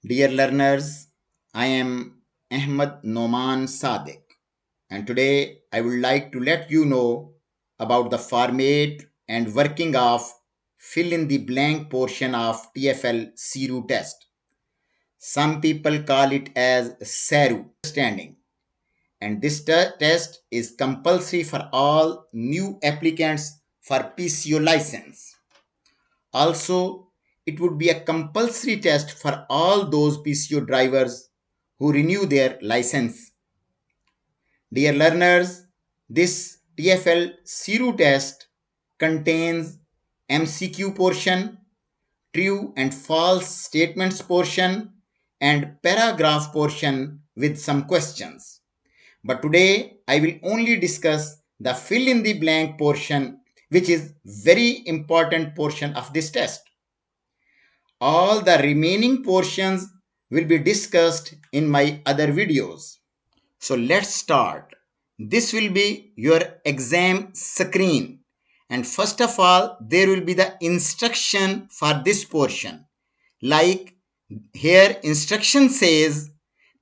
Dear learners, I am Ahmed Noman SADIQ, and today I would like to let you know about the format and working of fill in the blank portion of TFL SERU test. Some people call it as SERU understanding, and this test is compulsory for all new applicants for PCO license. Also, it would be a compulsory test for all those PCO drivers who renew their license. Dear learners, this TFL SERU test contains MCQ portion, true and false statements portion, and paragraph portion with some questions. But today I will only discuss the fill in the blank portion, which is very important portion of this test. All the remaining portions will be discussed in my other videos. So let's start. This will be your exam screen. And first of all, there will be the instruction for this portion. Like here instruction says,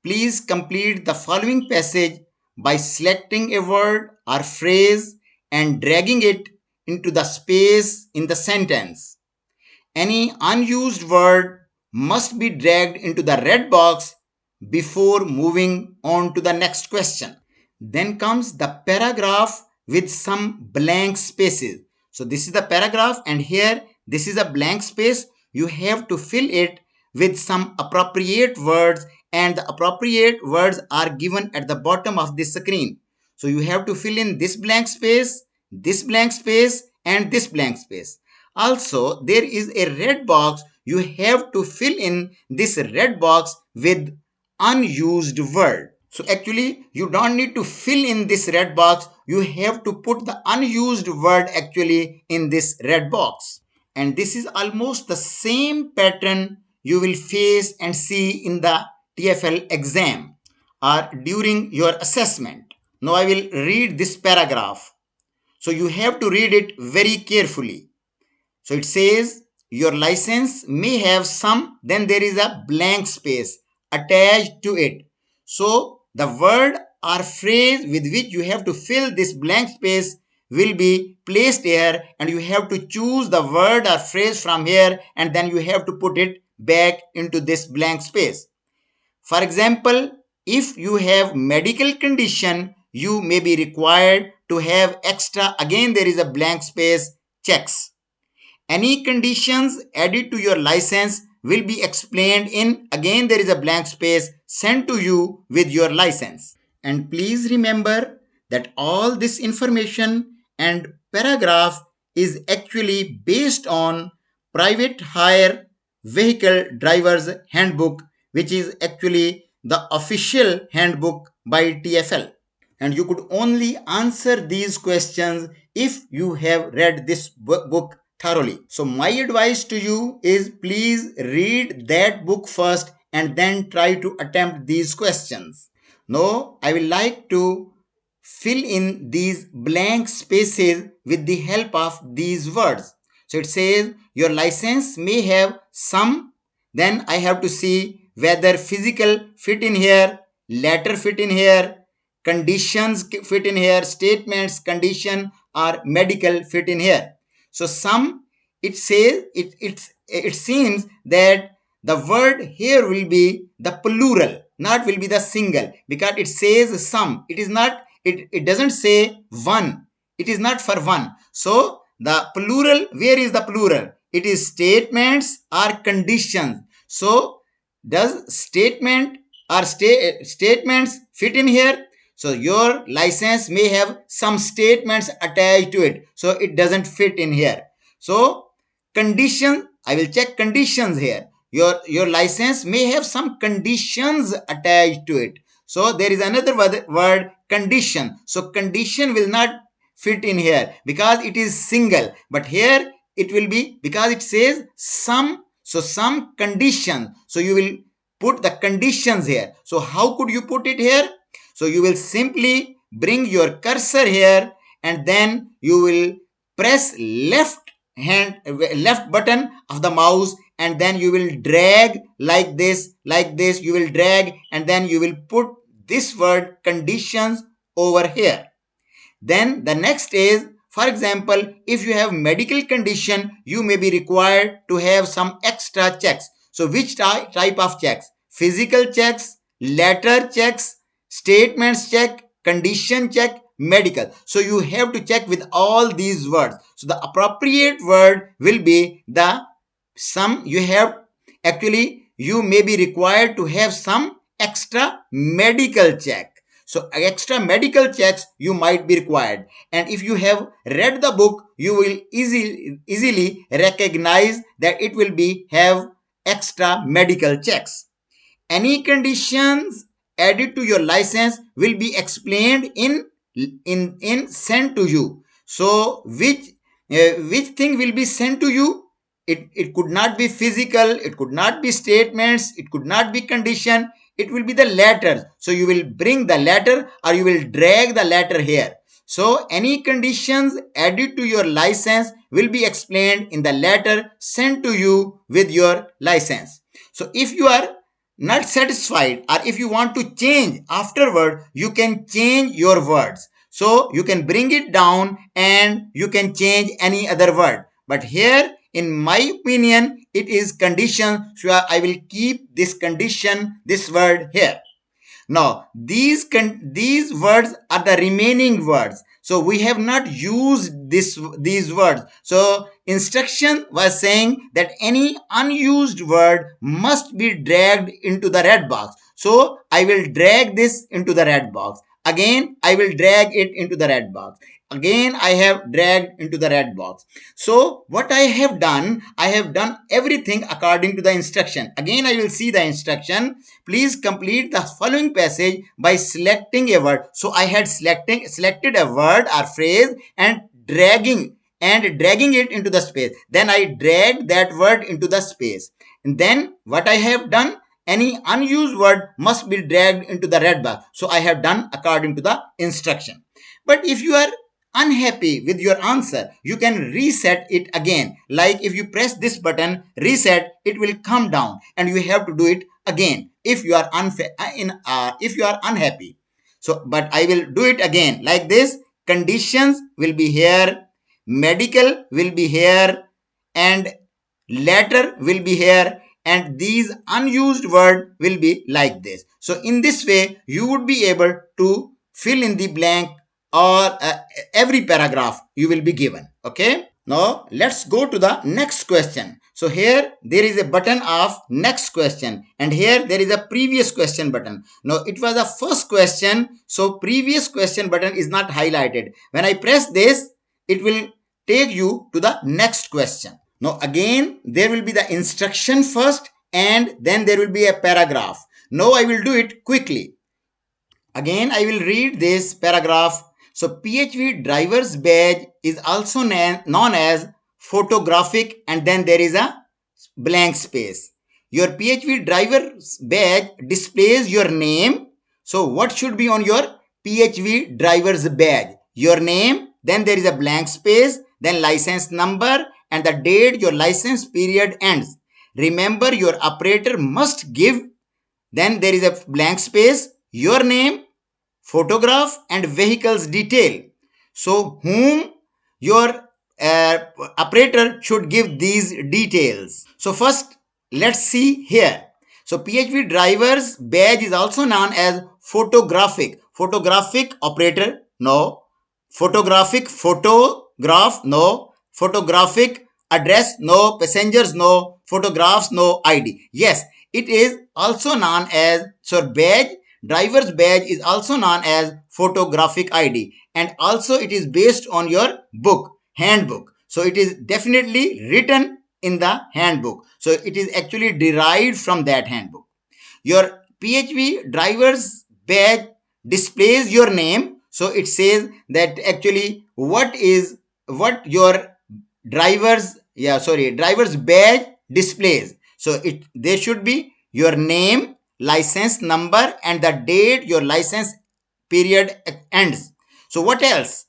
please complete the following passage by selecting a word or phrase and dragging it into the space in the sentence. Any unused word must be dragged into the red box before moving on to the next question. Then comes the paragraph with some blank spaces. So this is the paragraph, and here this is a blank space. You have to fill it with some appropriate words, and the appropriate words are given at the bottom of the screen. So you have to fill in this blank space, and this blank space. Also, there is a red box. You have to fill in this red box with unused word. So actually, you don't need to fill in this red box. You have to put the unused word actually in this red box. And this is almost the same pattern you will face and see in the TFL exam or during your assessment. Now I will read this paragraph. So you have to read it very carefully. So it says your license may have some, then there is a blank space attached to it. So the word or phrase with which you have to fill this blank space will be placed here, and you have to choose the word or phrase from here, and then you have to put it back into this blank space. For example, if you have medical condition, you may be required to have extra, again there is a blank space, checks. Any conditions added to your license will be explained in, again there is a blank space, sent to you with your license. And please remember that all this information and paragraph is actually based on private hire vehicle drivers handbook, which is actually the official handbook by TFL. And you could only answer these questions if you have read this book thoroughly. So my advice to you is, please read that book first and then try to attempt these questions. Now I will like to fill in these blank spaces with the help of these words. So it says your license may have some, then I have to see whether physical fit in here, letter fit in here, conditions fit in here, statements, condition, or medical fit in here. So some, it says, it seems that the word here will be the plural, not will be the single, because it says some. It is not, it doesn't say one. It is not for one. So the plural, where is the plural? It is statements or conditions. So does statement or statements fit in here? So your license may have some statements attached to it. So it doesn't fit in here. So condition, I will check conditions here. Your license may have some conditions attached to it. So there is another word condition. So condition will not fit in here because it is single. But here it will be, because it says some. So some condition. So you will put the conditions here. So how could you put it here? So you will simply bring your cursor here, and then you will press left button of the mouse, and then you will drag like this, you will drag, and then you will put this word conditions over here. Then the next is, for example, if you have medical condition, you may be required to have some extra checks. So which type of checks? Physical checks, letter checks, statements check, condition check, medical. So you have to check with all these words. So the appropriate word will be the some you have. Actually, you may be required to have some extra medical check. So extra medical checks you might be required. And if you have read the book, you will easily recognize that it will be have extra medical checks. Any conditions added to your license will be explained in sent to you. So which thing will be sent to you? It could not be physical, it could not be statements, it could not be condition, it will be the letter. So you will bring the letter or you will drag the letter here. So any conditions added to your license will be explained in the letter sent to you with your license. So if you are not satisfied or if you want to change afterward, you can change your words. So you can bring it down and you can change any other word. But here, in my opinion, it is condition. So I will keep this condition, this word here. Now, these words are the remaining words. So we have not used these words. So instruction was saying that any unused word must be dragged into the red box. So I will drag this into the red box. Again, I will drag it into the red box. Again, I have dragged into the red box. So what I have done everything according to the instruction. Again, I will see the instruction. Please complete the following passage by selecting a word. So I had selected a word or phrase and dragging it into the space. Then I dragged that word into the space. And then what I have done, any unused word must be dragged into the red box. So I have done according to the instruction. But if you are unhappy with your answer, you can reset it again. Like if you press this button, reset, it will come down and you have to do it again if you are unhappy. So, but I will do it again like this. Conditions will be here, medical will be here, and letter will be here, and these unused word will be like this. So in this way, you would be able to fill in the blank or every paragraph you will be given. Okay. Now let's go to the next question. So here there is a button of next question and here there is a previous question button. Now it was the first question. So previous question button is not highlighted. When I press this, it will take you to the next question. Now again, there will be the instruction first and then there will be a paragraph. Now I will do it quickly. Again, I will read this paragraph. So PHV driver's badge is also known as photographic and then there is a blank space. Your PHV driver's badge displays your name. So what should be on your PHV driver's badge? Your name, then there is a blank space, then license number and the date your license period ends. Remember, your operator must give, then there is a blank space, your name, photograph and vehicles detail. So whom your operator should give these details. So first let's see here. So PHV driver's badge is also known as photographic operator, no. Photograph, no. Photographic address, no. Passengers, no. Photographs, no. ID. Yes, it is also known as, so badge, driver's badge is also known as photographic ID and also it is based on your book, handbook. So it is definitely written in the handbook. So it is actually derived from that handbook. Your PHV driver's badge displays your name. So it says that actually what your driver's badge displays. So there should be your name, license number and the date your license period ends. So what else?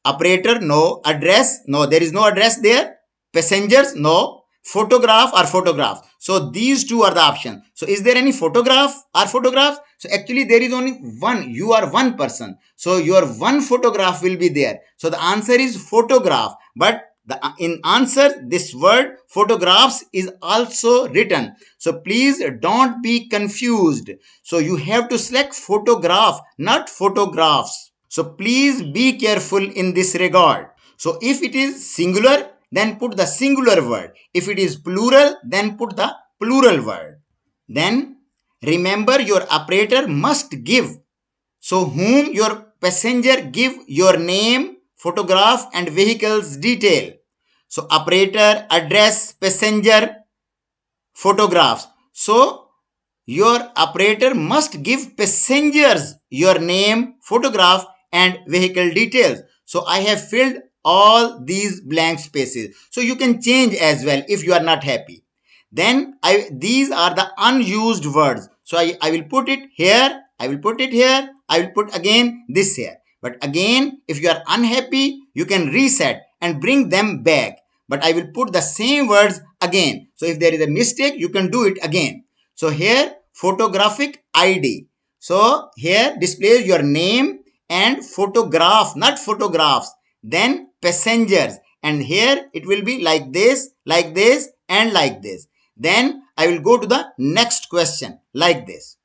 Operator, no. Address, no. There is no address there. Passengers, no. photograph or photograph. So these two are the options. So is there any photograph or photographs? So actually there is only one. You are one person. So your one photograph will be there. So the answer is photograph. But in answer, this word photographs is also written. So please don't be confused. So you have to select photograph, not photographs. So please be careful in this regard. So if it is singular, then put the singular word. If it is plural, then put the plural word. Then remember your operator must give. So whom your passenger give your name, photograph and vehicle's detail. So operator, address, passenger, photographs. So your operator must give passengers your name, photograph and vehicle details. So I have filled all these blank spaces. So you can change as well if you are not happy. Then these are the unused words. So I will put it here, I will put it here, I will put again this here. But again, if you are unhappy, you can reset and bring them back. But I will put the same words again. So if there is a mistake, you can do it again. So here, photographic ID. So here displays your name and photograph, not photographs. Then passengers. And here it will be like this, and like this. Then I will go to the next question like this.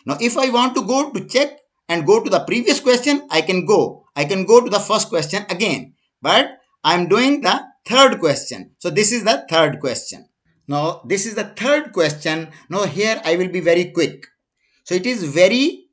Now if I want to go to check and go to the previous question, I can go to the first question again. But I am doing the third question. So this is the third question. Now this is the third question. Now here I will be very quick. So it is very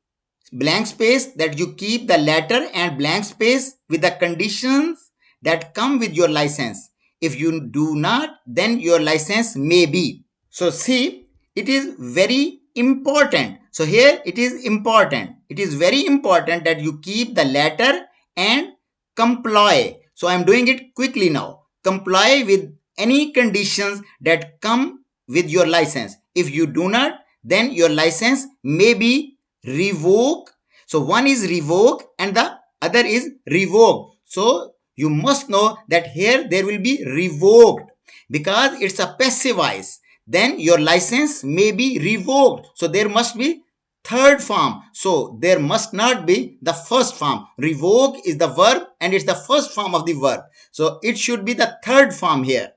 blank space that you keep the letter and blank space with the conditions that come with your license. If you do not, then your license may be. So see, it is very important. So here it is important. It is very important that you keep the letter and comply. So I am doing it quickly now. Comply with any conditions that come with your license. If you do not, then your license may be revoked. So one is revoke and the other is revoke. So you must know that here there will be revoked because it's a passive voice. Then your license may be revoked. So there must be third form. So there must not be the first form. Revoke is the verb and it's the first form of the verb. So it should be the third form here.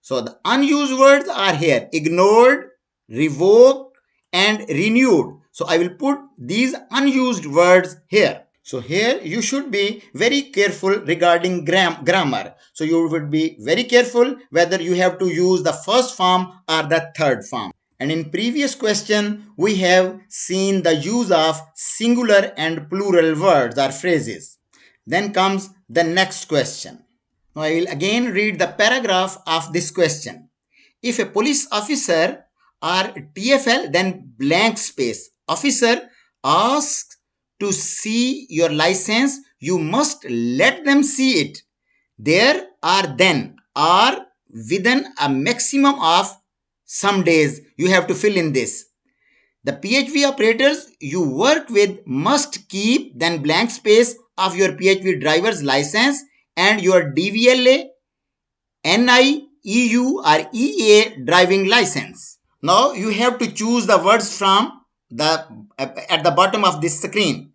So the unused words are here: ignored, revoked and renewed. So I will put these unused words here. So here you should be very careful regarding grammar. So you would be very careful whether you have to use the first form or the third form. And in previous question, we have seen the use of singular and plural words or phrases. Then comes the next question. Now I will again read the paragraph of this question. If a police officer or TFL, then blank space, officer asks to see your license, you must let them see it. There are then or within a maximum of some days. You have to fill in this. The PHV operators you work with must keep then blank space of your PHV driver's license and your DVLA, NI, EU or EA driving license. Now you have to choose the words from the at the bottom of this screen.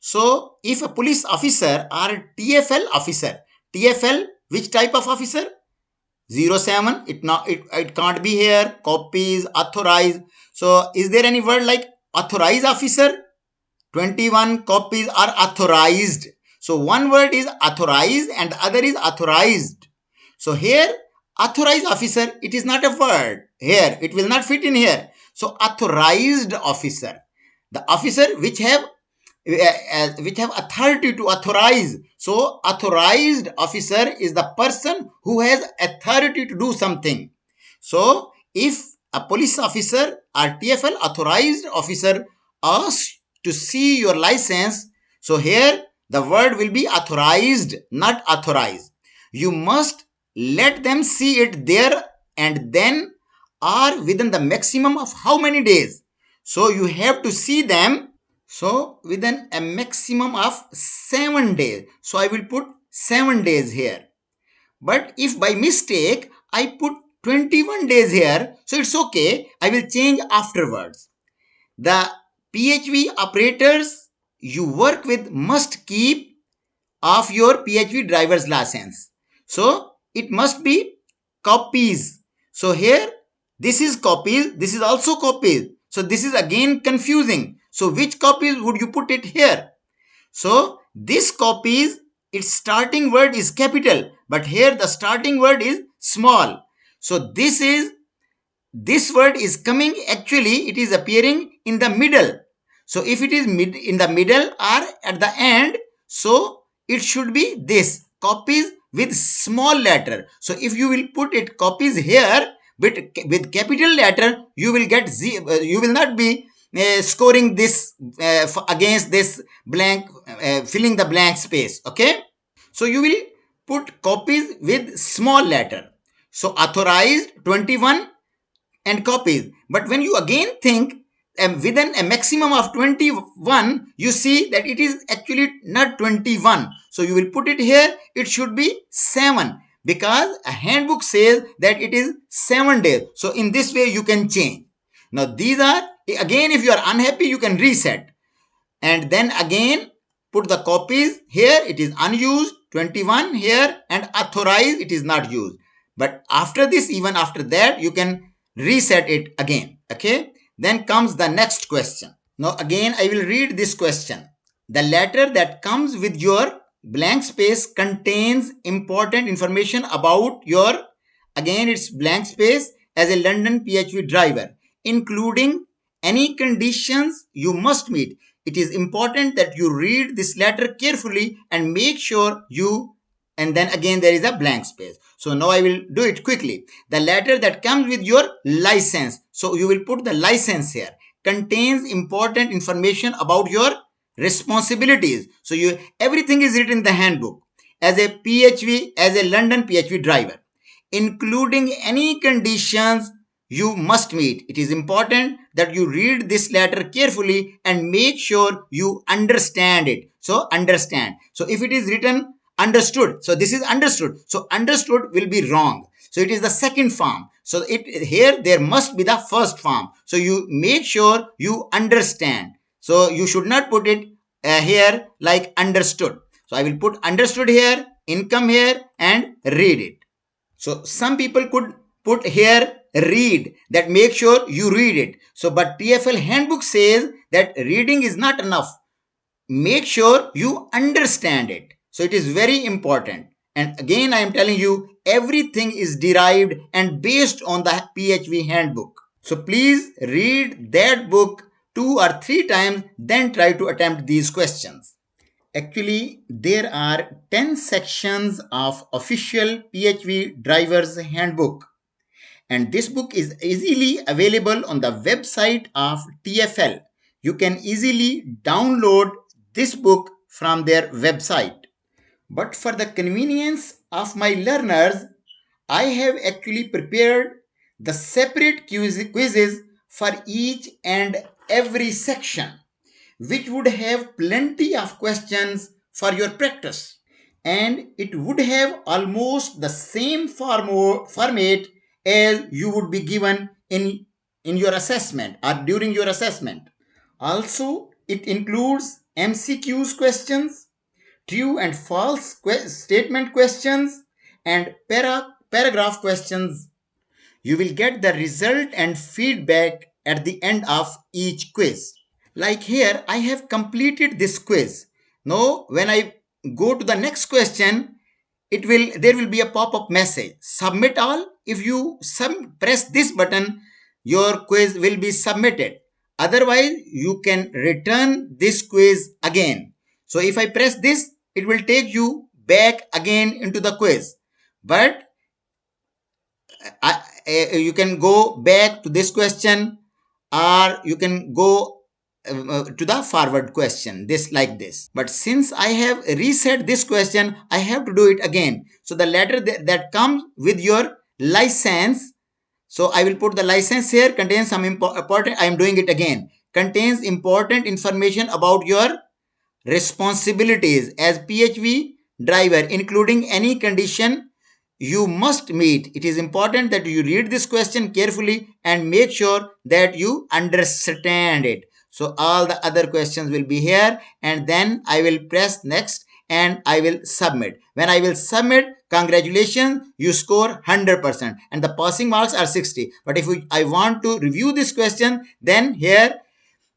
So if a police officer or TFL officer, TFL, which type of officer? 07, it can't be here. Copies, authorized. So is there any word like authorized officer? 21 copies are authorized. So one word is authorized and the other is authorized. So here authorized officer, it is not a word. Here it will not fit in here. So authorized officer, the officer which have authority to authorize. So authorized officer is the person who has authority to do something. So if a police officer or TFL authorized officer asks to see your license, so here the word will be authorized, not authorized. You must let them see it there and then or within the maximum of how many days. So you have to see them. So within a maximum of 7 days. So I will put 7 days here. But if by mistake I put 21 days here, so it's okay. I will change afterwards. The PHV operators you work with must keep of your PHV driver's license. So it must be copies. So here this is copies, this is also copies. So this is again confusing. So which copies would you put it here? So this copies, its starting word is capital, but here the starting word is small. So this word is coming, actually it is appearing in the middle. So if it is in the middle or at the end, so it should be this copies with small letter. So if you will put it copies here with capital letter, you will get you will not be scoring this against this blank, filling the blank space. Okay, so you will put copies with small letter. So authorized 21 and copies. But when you again think within a maximum of 21, you see that it is actually not 21. So you will put it here, it should be 7, because a handbook says that it is 7 days. So in this way you can change. Now these are, again if you are unhappy, you can reset. And then again put the copies here, it is unused, 21 here, and authorized, it is not used. But after this, even after that, you can reset it again. Okay, then comes the next question. Now again I will read this question. The letter that comes with your blank space contains important information about your, again it's blank space, as a London PHV driver, including any conditions you must meet. It is important that you read this letter carefully and make sure you, and then again there is a blank space. So now I will do it quickly. The letter that comes with your license, so you will put the license here, contains important information about your responsibilities. So you, everything is written in the handbook. As a PHV, as a London PHV driver, including any conditions you must meet. It is important that you read this letter carefully and make sure you understand it. So understand. So if it is written understood, so this is understood. So understood will be wrong. So it is the second form. So it here there must be the first form. So you make sure you understand. So you should not put it here like understood. So I will put understood here, income here, and read it. So some people could put here read, that make sure you read it. So but TFL handbook says that reading is not enough. Make sure you understand it. So it is very important. And again I am telling you, everything is derived and based on the PHV handbook. So please read that book 2 or 3 times, then try to attempt these questions. Actually, there are 10 sections of official PHV driver's handbook, and this book is easily available on the website of TFL. You can easily download this book from their website. But for the convenience of my learners, I have actually prepared the separate quizzes for each and every section, which would have plenty of questions for your practice. And it would have almost the same format as you would be given in your assessment or during your assessment. Also, it includes MCQs questions, true and false statement questions, and paragraph questions. You will get the result and feedback at the end of each quiz. Like here, I have completed this quiz. Now, when I go to the next question, there will be a pop-up message. Submit all. If you press this button, your quiz will be submitted. Otherwise, you can return this quiz again. So if I press this, it will take you back again into the quiz. But you can go back to this question, or you can go to the forward question, this like this. But since I have reset this question, I have to do it again. So the letter that comes with your license, so I will put the license here, contains some important, I am doing it again, contains important information about your responsibilities as PHV driver, including any condition you must meet. It is important that you read this question carefully and make sure that you understand it. So all the other questions will be here, and then I will press next and I will submit. When I will submit, congratulations, you score 100% and the passing marks are 60. But if I want to review this question, then here,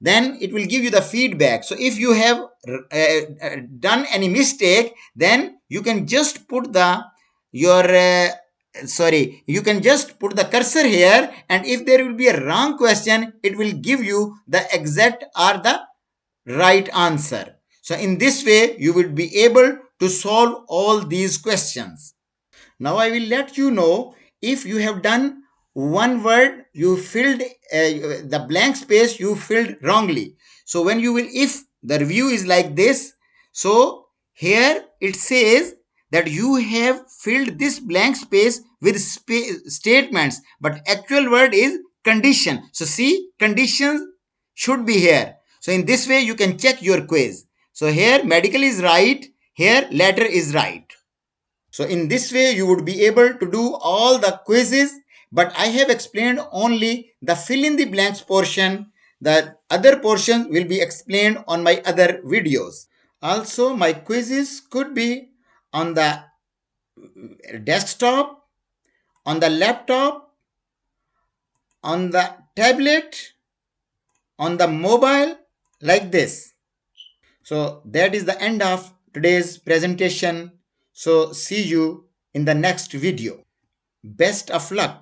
then it will give you the feedback. So if you have done any mistake, then you can just put you can just put the cursor here, and if there will be a wrong question, it will give you the exact or the right answer. So in this way you will be able to solve all these questions. Now I will let you know, if you have done one word, you filled the blank space you filled wrongly. So when you will, if the review is like this, so here it says that you have filled this blank space with statements, but actual word is condition. So see, conditions should be here. So in this way you can check your quiz. So here medical is right, here letter is right. So in this way, you would be able to do all the quizzes, but I have explained only the fill in the blanks portion. The other portion will be explained on my other videos. Also, my quizzes could be on the desktop, on the laptop, on the tablet, on the mobile, like this. So that is the end of today's presentation. So see you in the next video. Best of luck.